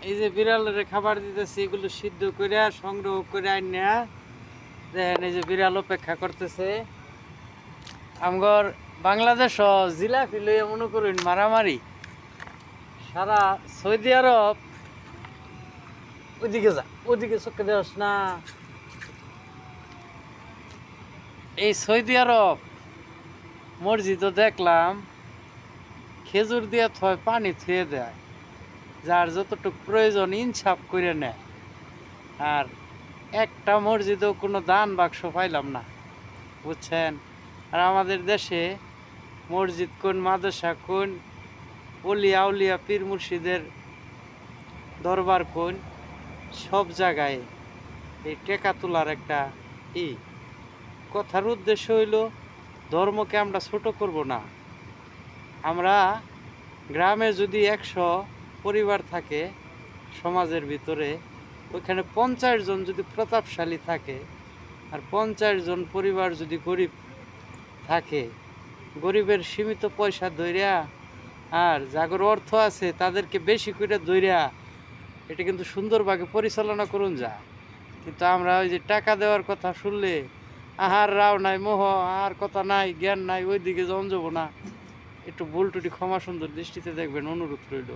এই যে বিড়ালের খাবার দিতেছি, এগুলো সিদ্ধ করে সংগ্রহ করে আনিয়া দেখেন, এই যে বিড়াল অপেক্ষা করতেছে। আমগর বাংলাদেশ জিলাপি লইয়া মনে করুন মারামারি। সারা সৌদি আরব, ওইদিকে যা, ওইদিকে চোখে দেওয়াস না। এই সৌদি আরব মসজিদও দেখলাম খেজুর দিয়ে থয়, পানি থুয়ে দেয়, যার যতটুকু প্রয়োজন ইনসাফ করে নেয়। আর একটা মসজিদেও কোনো দান বাক্স পাইলাম না, বুঝছেন। আর আমাদের দেশে মসজিদ কোন, মাদ্রাসা কোন, অলিয়া উলিয়া পীর মুর্শিদের দরবার কোন, সব জায়গায় এই টেকা তোলার একটা কথার উদ্দেশ্য হইল ধর্মকে আমরা ছোট করব না। আমরা গ্রামে যদি 100 পরিবার থাকে সমাজের ভিতরে, ওইখানে 50 জন যদি প্রতাপশালী থাকে আর 50 জন পরিবার যদি গরিব থাকে, গরিবের সীমিত পয়সা ধইরা আর যাগর অর্থ আছে তাদেরকে বেশি করে ধইরা, এটা কিন্তু সুন্দরভাবে পরিচালনা করুন যায়। কিন্তু আমরা ওই যে টাকা দেওয়ার কথা শুনলে আহার রাও নাই, মোহ আর কথা নাই, জ্ঞান নাই, ওই দিকে জন যাব না। একটু ভুল টুটি ক্ষমা সুন্দর দৃষ্টিতে দেখবেন, অনুরোধ রইল।